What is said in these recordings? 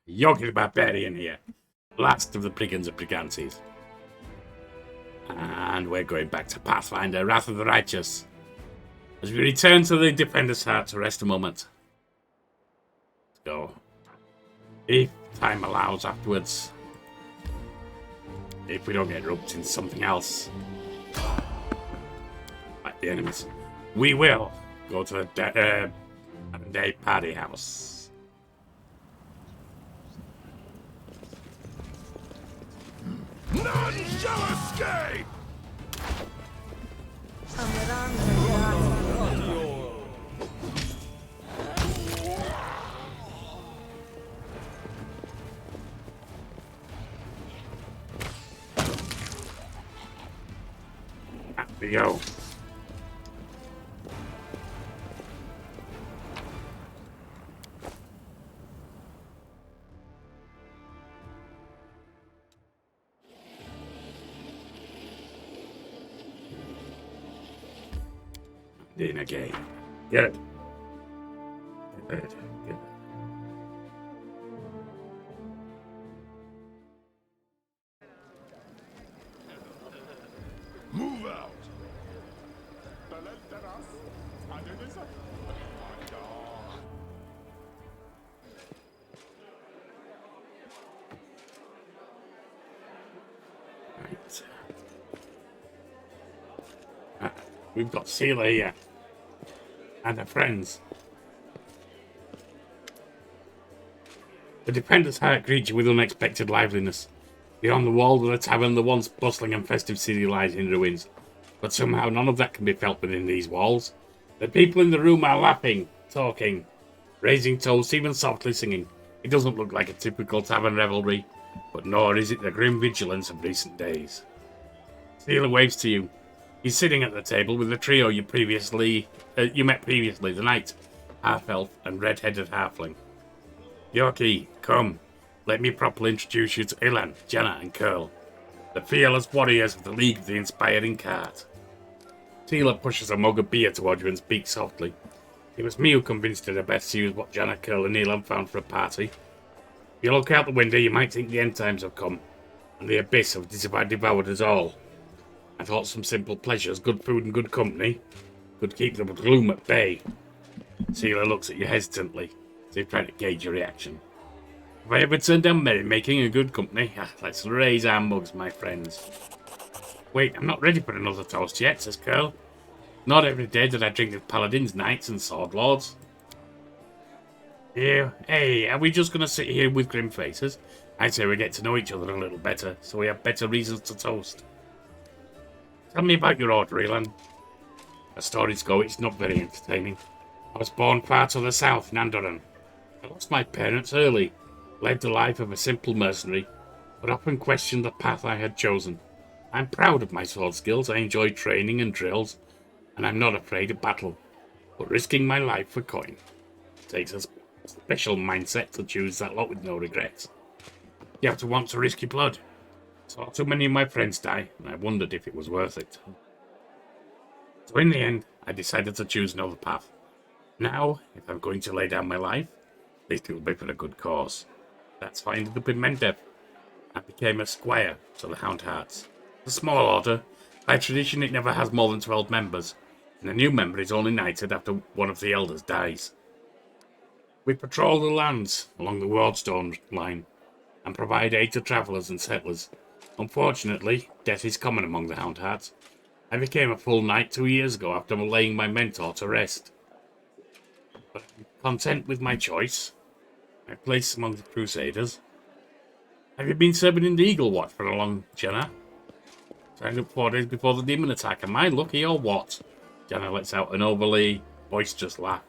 Yorkie the Barbarian here, last of the Brigands of Brigantes. And we're going back to Pathfinder, Wrath of the Righteous, as we return to the Defender's Heart to rest a moment. Let's go. If time allows afterwards, if we don't get roped into something else, like the enemies, we will go to the day party house. None shall escape! There we go. In again. Good. Good. Good. Move out! Right. We've got Seela here. And her friends. The Defender's Heart greets you with unexpected liveliness. Beyond the walls of the tavern, the once bustling and festive city lies in ruins. But somehow none of that can be felt within these walls. The people in the room are laughing, talking, raising toasts, even softly singing. It doesn't look like a typical tavern revelry, but nor is it the grim vigilance of recent days. Seela waves to you. He's sitting at the table with the trio you met previously, the knight, half-elf, and red-headed halfling. Yorkie, come. Let me properly introduce you to Ilan, Jenna, and Curl, the fearless warriors of the League of the Inspiring Cart. Seela pushes a mug of beer towards you and speaks softly. It was me who convinced her to best use what Jenna, Curl, and Ilan found for a party. If you look out the window, you might think the end times have come, and the abyss have devoured us all. I thought some simple pleasures, good food and good company, could keep the gloom at bay. Seela looks at you hesitantly, as if trying to gauge your reaction. Have I ever turned down merrymaking and good company? Let's raise our mugs, my friends. Wait, I'm not ready for another toast yet, says Curl. Not every day did I drink with paladins, knights, and sword lords. Yeah, hey, are we just going to sit here with grim faces? I'd say we get to know each other a little better, so we have better reasons to toast. Tell me about your order, Ilan. As stories go, it's not very entertaining. I was born far to the south in Andoran. I lost my parents early, led the life of a simple mercenary, but often questioned the path I had chosen. I'm proud of my sword skills, I enjoy training and drills, and I'm not afraid of battle, but risking my life for coin. It takes a special mindset to choose that lot with no regrets. You have to want to risk your blood. Saw too many of my friends die, and I wondered if it was worth it. So in the end, I decided to choose another path. Now, if I'm going to lay down my life, at least it will be for a good cause. That's why I ended up in Mendev. I became a squire to the Hound Hearts. It's a small order. By tradition, it never has more than 12 members, and a new member is only knighted after one of the elders dies. We patrol the lands along the Wardstone line, and provide aid to travellers and settlers. Unfortunately, death is common among the Hound Hearts. I became a full knight 2 years ago after laying my mentor to rest. But I'm content with my choice. My place among the Crusaders. Have you been serving in the Eagle Watch for a long, Jenna? Signed up 4 days before the demon attack. Am I lucky or what? Jenna lets out an overly boisterous laugh.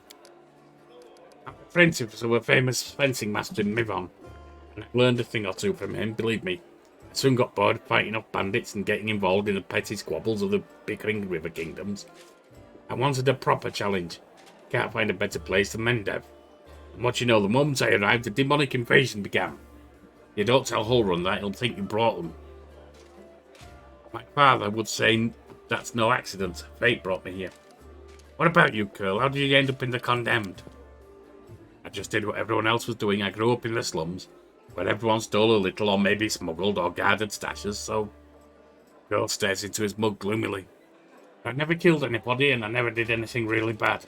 I'm apprentice to a famous fencing master in Mivon, and I've learned a thing or two from him, believe me. I soon got bored fighting off bandits and getting involved in the petty squabbles of the bickering river kingdoms. I wanted a proper challenge. Can't find a better place than Mendev. And what you know, the moment I arrived, a demonic invasion began. You don't tell Hullrun that, he'll think you brought them. My father would say that's no accident. Fate brought me here. What about you, Curl? How did you end up in the Condemned? I just did what everyone else was doing. I grew up in the slums. but everyone stole a little or maybe smuggled or guarded stashes, so Girl stares into his mug gloomily. I never killed anybody and I never did anything really bad.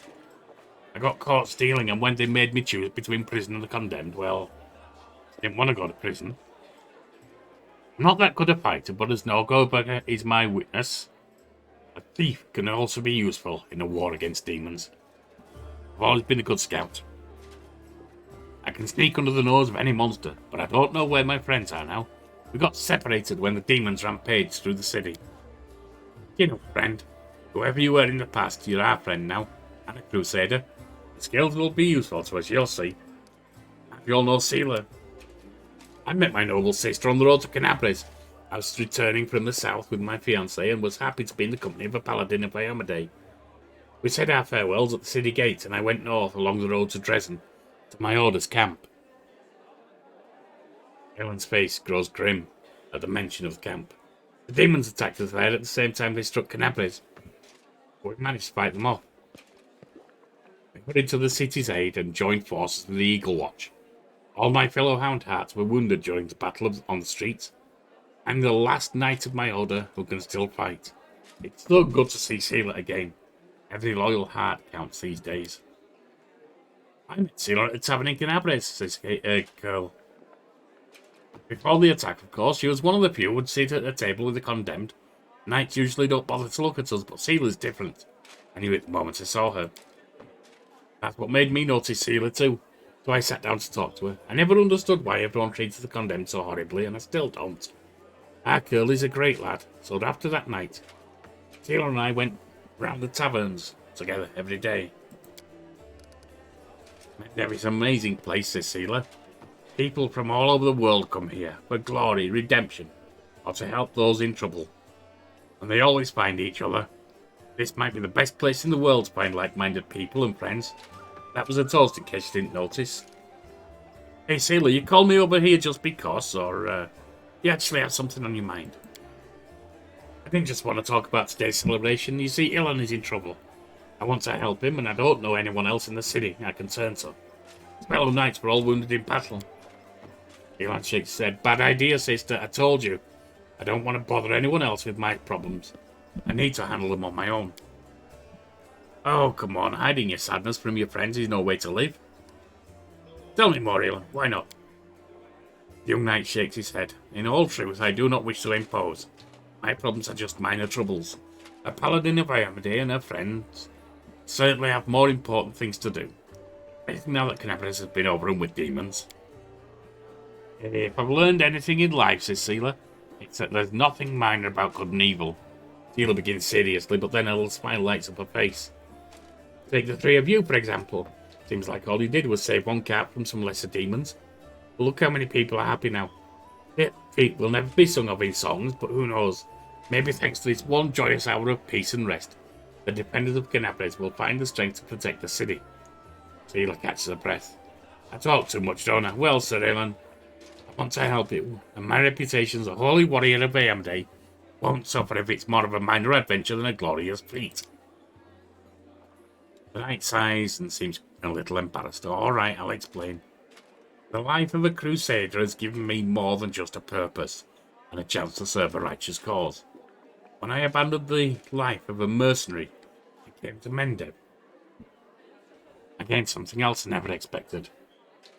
I got caught stealing, and when they made me choose between prison and the condemned, well, I didn't want to go to prison. I'm not that good a fighter, but as Norgoberger is my witness, a thief can also be useful in a war against demons. I've always been a good scout. I can sneak under the nose of any monster, but I don't know where my friends are now. We got separated when the demons rampaged through the city. You know, friend, whoever you were in the past, you're our friend now, and a crusader. The skills will be useful to us, you'll see. You all know Sealer. I met my noble sister on the road to Canabres. I was returning from the south with my fiancée and was happy to be in the company of a paladin of Iomedae. We said our farewells at the city gate, and I went north along the road to Dresden, to my order's camp. Helen's face grows grim at the mention of the camp. The demons attacked us there at the same time they struck Canabres, but we managed to fight them off. We hurried to the city's aid and joined forces with the Eagle Watch. All my fellow Hound Hearts were wounded during the battle on the streets. I'm the last knight of my order who can still fight. It's so good to see Sealer again. Every loyal heart counts these days. I met Sealer at the tavern in Canabres, says Curl. Before the attack, of course, she was one of the few who would sit at a table with the condemned. Knights usually don't bother to look at us, but Sealer's different. I knew it the moment I saw her. That's what made me notice Sealer too. So I sat down to talk to her. I never understood why everyone treated the condemned so horribly, and I still don't. Our Curly's a great lad, so after that night, Sealer and I went round the taverns together every day. There is an amazing place, this Sealer. People from all over the world come here for glory, redemption, or to help those in trouble. And they always find each other. This might be the best place in the world to find like-minded people and friends. That was a toast in case you didn't notice. Hey Sealer, you called me over here just because, or you actually have something on your mind? I didn't just want to talk about today's celebration. You see, Ilan is in trouble. I want to help him, and I don't know anyone else in the city I can turn to. His fellow knights were all wounded in battle. Ilan shakes his head. Bad idea, sister. I told you. I don't want to bother anyone else with my problems. I need to handle them on my own. Oh, come on. Hiding your sadness from your friends is no way to live. Tell me more, Ilan. Why not? The young knight shakes his head. In all truth, I do not wish to impose. My problems are just minor troubles. A paladin of Iomedae and her friends certainly have more important things to do. I think now that Canabres has been overrun with demons. If I've learned anything in life, says Sealer, it's that there's nothing minor about good and evil. Sealer begins seriously, but then a little smile lights up her face. Take the three of you, for example. Seems like all you did was save one cat from some lesser demons. But look how many people are happy now. Their feet will never be sung of in songs, but who knows? Maybe thanks to this one joyous hour of peace and rest, the defenders of Canabres will find the strength to protect the city. Sealer catches her breath. I talk too much, don't I? Well, Sir Ilan, I want to help you, and my reputation as a holy warrior of Iomedae won't suffer if it's more of a minor adventure than a glorious feat. The knight sighs and seems a little embarrassed. All right, I'll explain. The life of a crusader has given me more than just a purpose and a chance to serve a righteous cause. When I abandoned the life of a mercenary, I came to Mendev. I gained something else I never expected.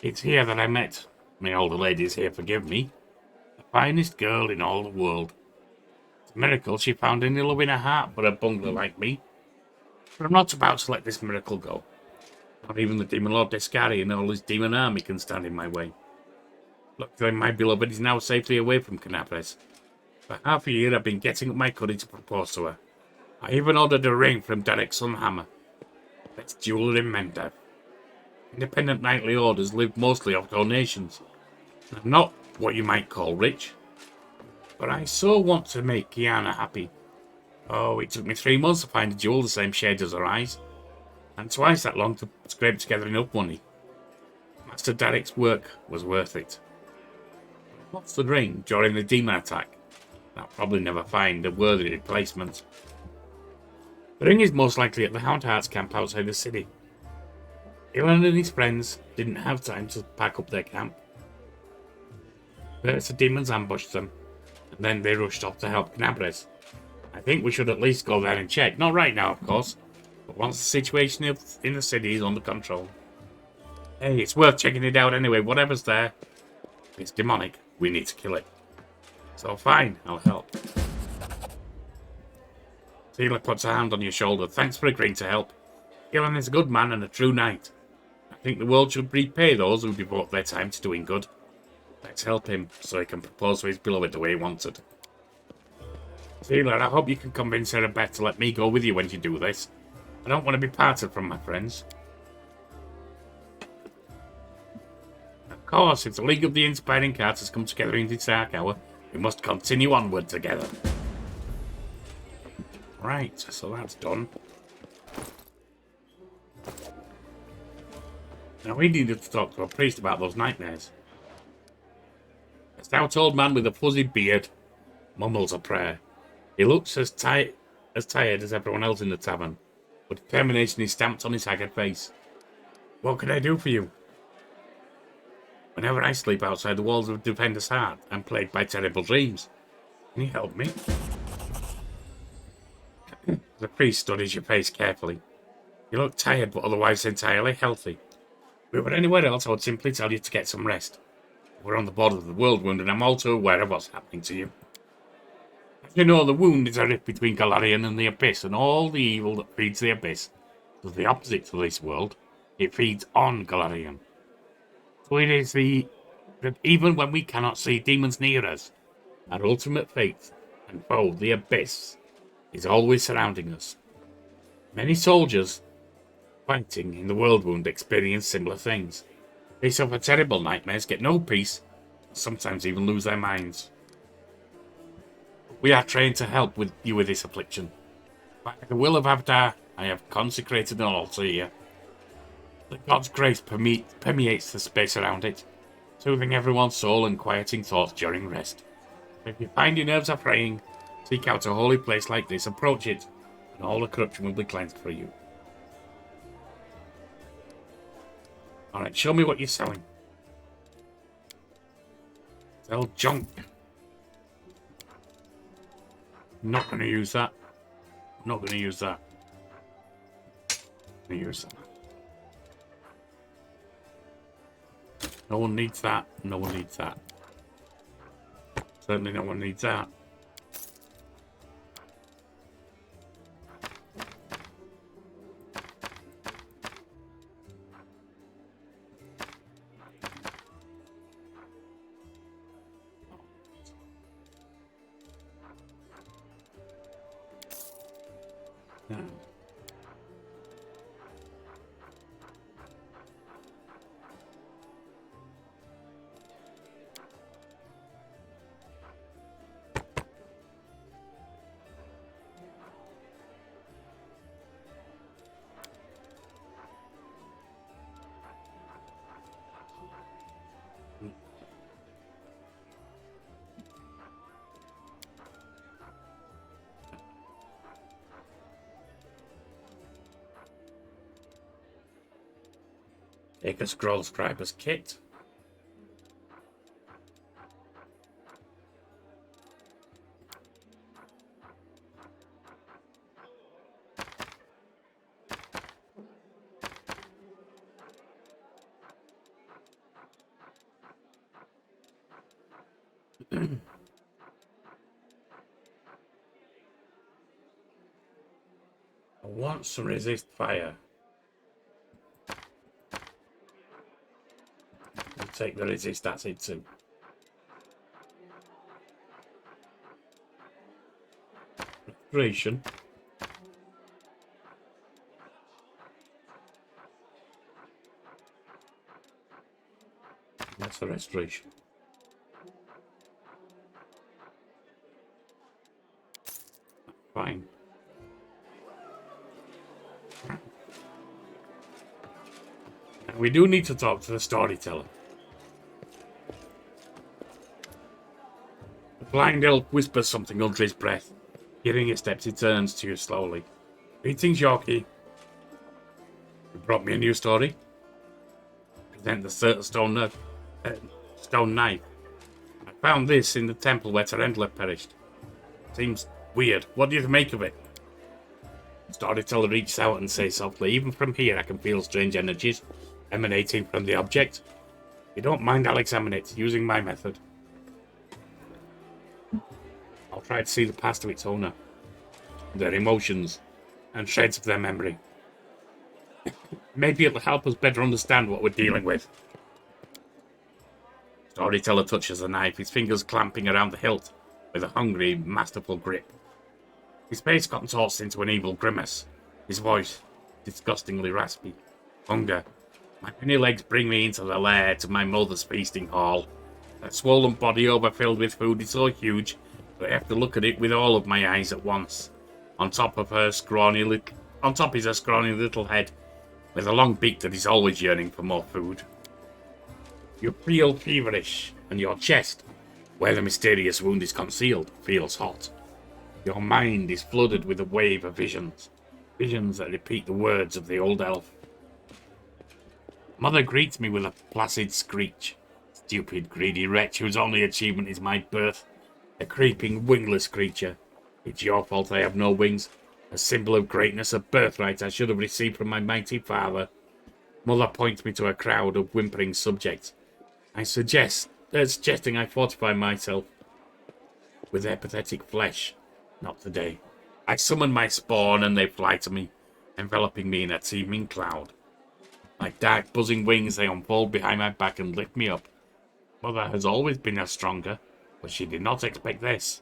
It's here that I met, may all the ladies here forgive me, the finest girl in all the world. It's a miracle she found any love in her heart for a bungler like me. But I'm not about to let this miracle go. Not even the Demon Lord Descari and all his demon army can stand in my way. Luckily, my beloved is now safely away from Canabres. For half a year, I've been getting up my courage to propose to her. I even ordered a ring from Derek's son Hammer. Let's duel her in Mendev. Independent knightly orders live mostly off donations. I'm not what you might call rich. But I so want to make Kiana happy. Oh, it took me 3 months to find a jewel the same shade as her eyes. And twice that long to scrape together enough money. Master Derek's work was worth it. I lost the ring during the demon attack. I'll probably never find a worthy replacement. The ring is most likely at the Hound Hearts camp outside the city. Ilan and his friends didn't have time to pack up their camp. First the demons ambushed them, and then they rushed off to help Gnabres. I think we should at least go there and check. Not right now, of course, but once the situation in the city is under control. Hey, it's worth checking it out anyway. Whatever's there, if it's demonic, we need to kill it. So fine, I'll help. Taylor puts a hand on your shoulder. Thanks for agreeing to help. Gillen is a good man and a true knight. I think the world should repay those who devote their time to doing good. Let's help him so he can propose to his beloved the way he wanted. Taylor, I hope you can convince her and Beth to let me go with you when you do this. I don't want to be parted from my friends. Of course, if the League of the Inspiring Cards has come together in this dark hour, we must continue onward together. Right, so that's done. Now we needed to talk to a priest about those nightmares. A stout old man with a fuzzy beard mumbles a prayer. He looks as tired as everyone else in the tavern, but determination is stamped on his haggard face. What can I do for you? Whenever I sleep outside the walls of Defender's Heart, I'm plagued by terrible dreams. Can you help me? The priest studies your face carefully. You look tired, but otherwise entirely healthy. If we were anywhere else, I would simply tell you to get some rest. We're on the border of the world wound, and I'm all too aware of what's happening to you. As you know, the wound is a rift between Golarion and the Abyss, and all the evil that feeds the Abyss does the opposite to this world. It feeds on Golarion. So it is that even when we cannot see demons near us, our ultimate fate and foe, the Abyss, is always surrounding us. Many soldiers fighting in the world wound experience similar things. They suffer terrible nightmares, get no peace, and sometimes even lose their minds. We are trained to help you with this affliction. By the will of Avdar, I have consecrated an altar here. That God's grace permeates the space around it, soothing everyone's soul and quieting thoughts during rest. If you find your nerves are fraying, seek out a holy place like this, approach it, and all the corruption will be cleansed for you. Alright, show me what you're selling. Sell junk. Not going to use that. Not going to use that. Going to use that. No one needs that. No one needs that. Certainly no one needs that. No. Take a scroll scriber's kit. Wants to resist fire. We'll take the resist acid too. Restoration. That's the restoration. Fine. And we do need to talk to the storyteller. The blind elf whispers something under his breath. Hearing his steps, he turns to you slowly. Greetings, Yorkie. You brought me a new story? Present the stone knife. I found this in the temple where Terendler perished. Seems weird. What do you make of it? Storyteller reaches out and says softly, even from here I can feel strange energies emanating from the object. You don't mind, I'll examine it, using my method. I'll try to see the past of its owner, their emotions, and shreds of their memory. Maybe it'll help us better understand what we're dealing with. Storyteller touches the knife, his fingers clamping around the hilt with a hungry, masterful grip. His face contorts into an evil grimace, his voice disgustingly raspy. Hunger. My many legs bring me into the lair to my mother's feasting hall. Her swollen body overfilled with food is so huge that I have to look at it with all of my eyes at once. On top is her scrawny little head, with a long beak that is always yearning for more food. You feel feverish, and your chest, where the mysterious wound is concealed, feels hot. Your mind is flooded with a wave of visions that repeat the words of the old elf. Mother greets me with a placid screech. Stupid, greedy wretch whose only achievement is my birth. A creeping, wingless creature. It's your fault I have no wings. A symbol of greatness, a birthright I should have received from my mighty father. Mother points me to a crowd of whimpering subjects. Suggesting I fortify myself with their pathetic flesh. Not today. I summon my spawn and they fly to me, enveloping me in a teeming cloud. Like dark buzzing wings they unfold behind my back and lift me up. Mother has always been a stronger, but she did not expect this.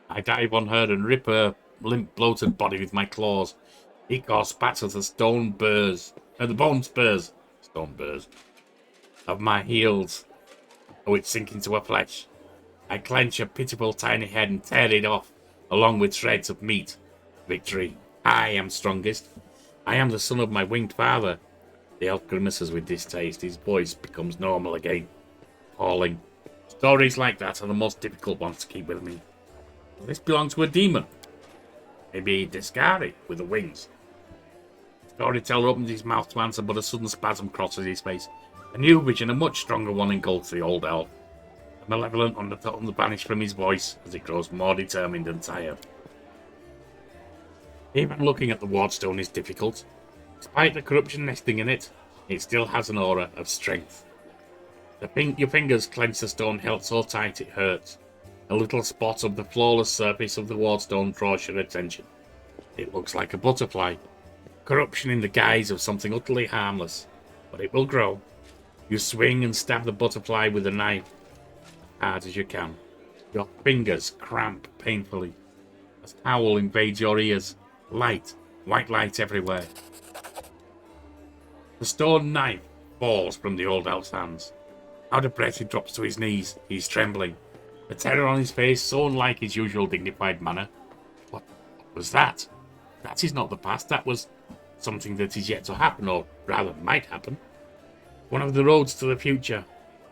I dive on her and rip her limp, bloated body with my claws. Ikor spatters the bone spurs of my heels. Oh, it's sinking to her flesh. I clench her pitiful tiny head and tear it off, along with shreds of meat. Victory. I am strongest. I am the son of my winged father. The elf grimaces with distaste. His voice becomes normal again. Appalling. Stories like that are the most difficult ones to keep with me. This belongs to a demon. Maybe Discari with the wings. Storyteller opens his mouth to answer, but a sudden spasm crosses his face. A new vision, a much stronger one, engulfs the old elf. The malevolent undertones vanish from his voice as it grows more determined and tired. Even looking at the wardstone is difficult. Despite the corruption nesting in it, it still has an aura of strength. Your fingers clench the stone held so tight it hurts. A little spot of the flawless surface of the wardstone draws your attention. It looks like a butterfly. Corruption in the guise of something utterly harmless. But it will grow. You swing and stab the butterfly with a knife as hard as you can. Your fingers cramp painfully as howl invades your ears. Light, white light everywhere. The stone knife falls from the old elf's hands. Out of breath, he drops to his knees. He's trembling. The terror on his face, so unlike his usual dignified manner. What was that? That is not the past. That was something that is yet to happen, or rather might happen. One of the roads to the future.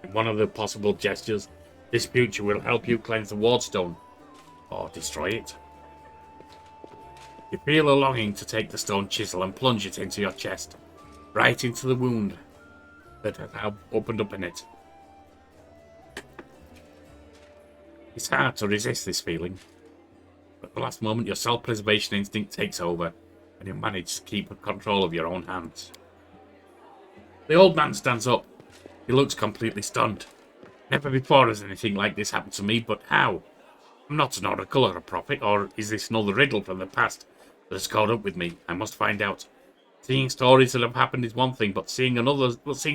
In one of the possible gestures, this future will help you cleanse the wardstone, or destroy it. You feel a longing to take the stone chisel and plunge it into your chest, right into the wound that has now opened up in it. It's hard to resist this feeling, but at the last moment your self-preservation instinct takes over, and you manage to keep control of your own hands. The old man stands up. He looks completely stunned. Never before has anything like this happened to me, but how? I'm not an oracle or a prophet, or is this another riddle from the past that has caught up with me? I must find out. Seeing stories that have happened is one thing, but seeing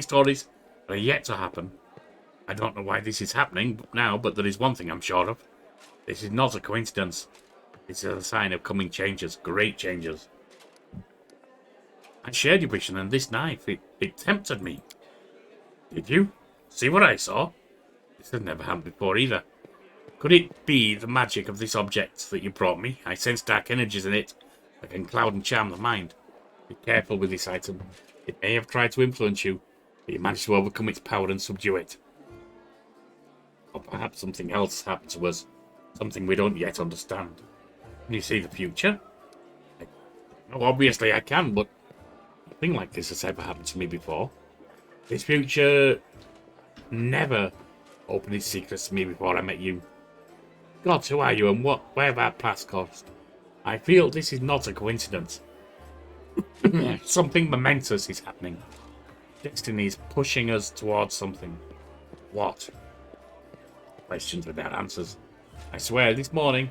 stories that are yet to happen. I don't know why this is happening now, but there is one thing I'm sure of. This is not a coincidence. This is a sign of coming changes, great changes. I shared your vision, and this knife, it tempted me. Did you? See what I saw? This has never happened before either. Could it be the magic of this object that you brought me? I sense dark energies in it that can cloud and charm the mind. Be careful with this item. It may have tried to influence you, but you managed to overcome its power and subdue it. Or perhaps something else happened to us. Something we don't yet understand. Can you see the future? No, obviously I can, but nothing like this has ever happened to me before. This future never opened his secrets to me before I met you. Gods, who are you and where have our paths crossed? I feel this is not a coincidence. Something momentous is happening. Destiny is pushing us towards something. What? Questions without answers. I swear, this morning,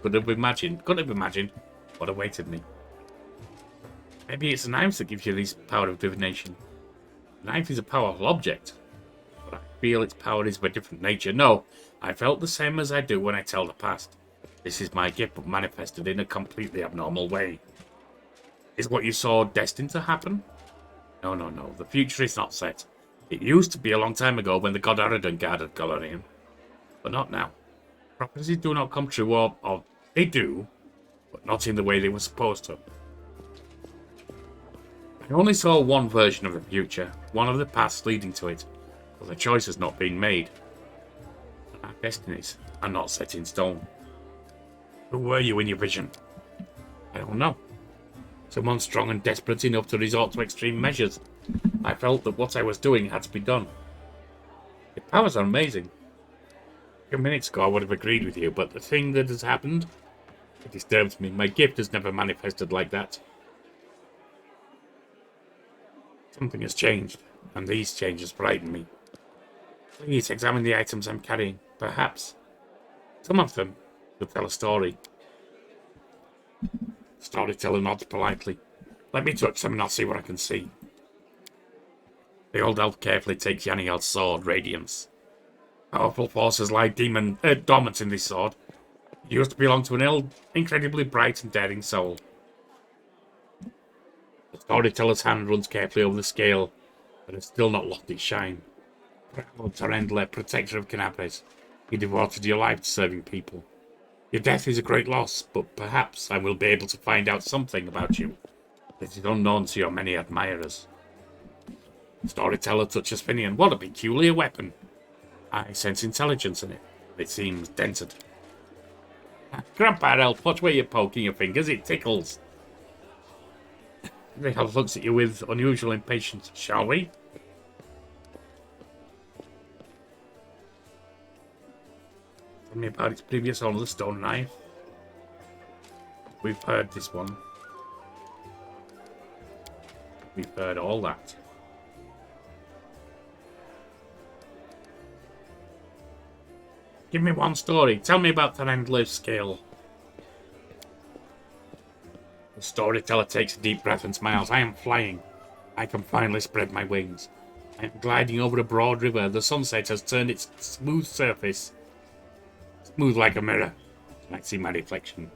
couldn't have imagined what awaited me. Maybe it's the knives that gives you this power of divination. The knife is a powerful object, but I feel its power is of a different nature. No, I felt the same as I do when I tell the past. This is my gift, but manifested in a completely abnormal way. Is what you saw destined to happen? No. The future is not set. It used to be a long time ago when the god Aradon guarded Golarion. But not now. Prophecies do not come true, or they do, but not in the way they were supposed to. I only saw one version of the future, one of the paths leading to it, but the choice has not been made. Our destinies are not set in stone. Who were you in your vision? I don't know. Someone strong and desperate enough to resort to extreme measures. I felt that what I was doing had to be done. Your powers are amazing. A few minutes ago I would have agreed with you, but the thing that has happened, it disturbs me. My gift has never manifested like that. Something has changed, and these changes frighten me. Please examine the items I'm carrying. Perhaps some of them will tell a story. Storyteller nods politely. Let me touch them and I'll see what I can see. The old elf carefully takes Yaniel's sword, Radiance. Powerful forces lie dormant in this sword. It used to belong to an incredibly bright and daring soul. The storyteller's hand runs carefully over the scale, but has still not lost its shine. Proud Tarendler, protector of Canapes, you devoted your life to serving people. Your death is a great loss, but perhaps I will be able to find out something about you that is unknown to your many admirers. Storyteller touches Finian. What a peculiar weapon. I sense intelligence in it. It seems dented. Grandpa Elf, watch where you're poking your fingers. It tickles. The elf looks at you with unusual impatience. Shall we? Tell me about its previous owner, the stone knife. We've heard this one. We've heard all that. Give me one story. Tell me about Tarendler's skill. The storyteller takes a deep breath and smiles. I am flying. I can finally spread my wings. I am gliding over a broad river. The sunset has turned its smooth surface smooth like a mirror. I see my reflection.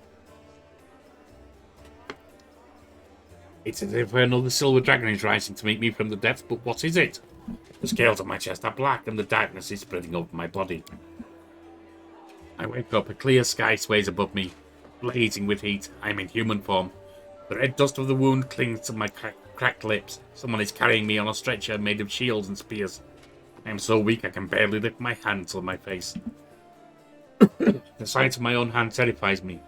It's as if another silver dragon is rising to meet me from the depths, but what is it? The scales on my chest are black and the darkness is spreading over my body. I wake up, a clear sky sways above me, blazing with heat. I am in human form. The red dust of the wound clings to my cracked lips. Someone is carrying me on a stretcher made of shields and spears. I am so weak I can barely lift my hand to my face. The sight of my own hand terrifies me.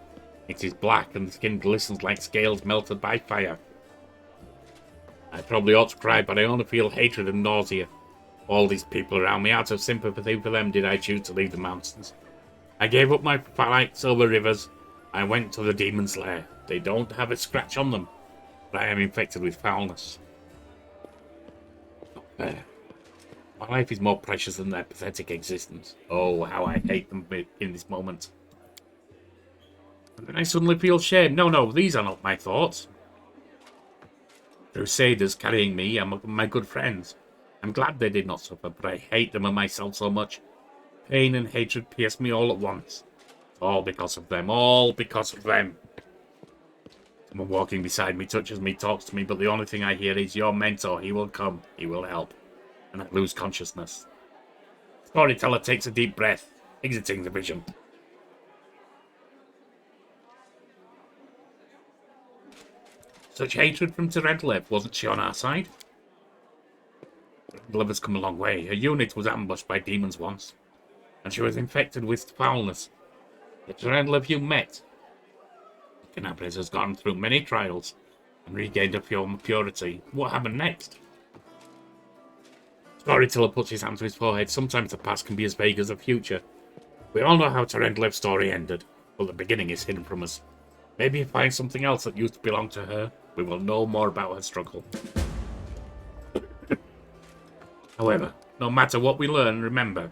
It is black and the skin glistens like scales melted by fire. I probably ought to cry, but I only feel hatred and nausea. All these people around me, out of sympathy for them, did I choose to leave the mountains. I gave up my flights over rivers. I went to the demon's lair. They don't have a scratch on them, but I am infected with foulness. Not fair. My life is more precious than their pathetic existence. Oh, how I hate them in this moment. And then I suddenly feel shame. No, these are not my thoughts. Crusaders carrying me are my good friends. I'm glad they did not suffer, but I hate them and myself so much. Pain and hatred pierce me all at once. All because of them. All because of them. Someone walking beside me touches me, talks to me, but the only thing I hear is your mentor. He will come. He will help. And I lose consciousness. Storyteller takes a deep breath, exiting the vision. Such hatred from Tarendler. Wasn't she on our side? Tarendler has come a long way. Her unit was ambushed by demons once, and she was infected with foulness. The Tarendler you met. Canapres has gone through many trials and regained her purity. What happened next? Storyteller puts his hand to his forehead. Sometimes the past can be as vague as the future. We all know how Terendlev's story ended, but the beginning is hidden from us. Maybe if we find something else that used to belong to her, we will know more about her struggle. However, no matter what we learn, remember,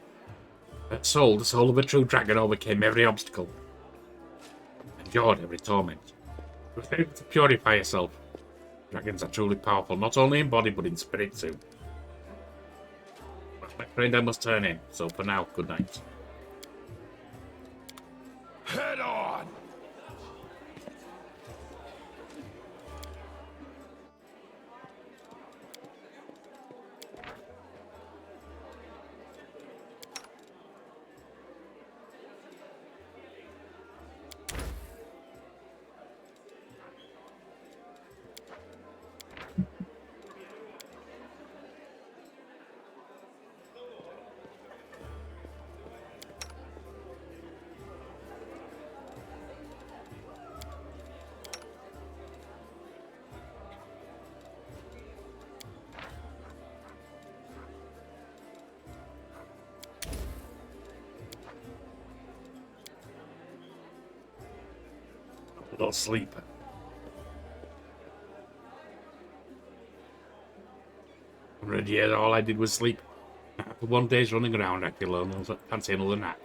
her soul, the soul of a true dragon, overcame every obstacle, endured every torment. She was able to purify herself. Dragons are truly powerful, not only in body, but in spirit too. Well, my friend, I must turn in, so for now, good night. Head on! A little sleep. Already, yeah, all I did was sleep. After 1 day's running around, I feel alone. I fancy another nap.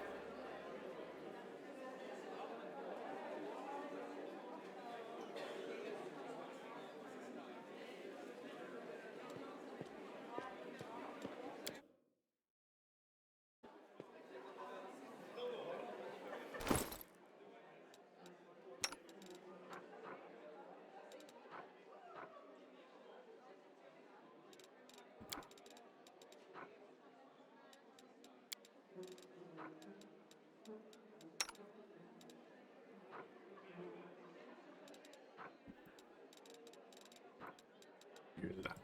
Do that.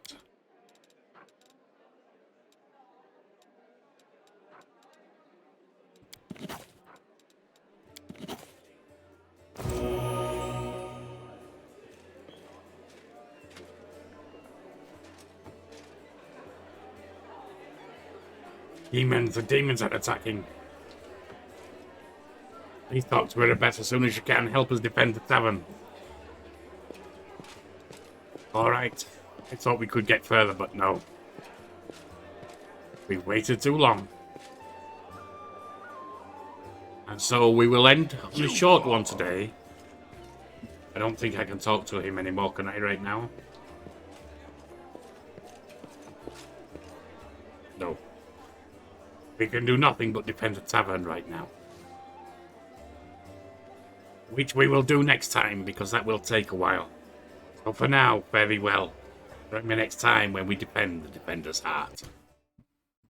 Demons, the demons are attacking. Please talk to Rebecca as soon as you can. Help us defend the tavern. Alright. I thought we could get further, but no. We've waited too long. And so we will end on a short one today. I don't think I can talk to him anymore, can I, right now? No. We can do nothing but defend the tavern right now. Which we will do next time, because that will take a while. So for now, very well. Join me next time when we defend the Defender's Heart.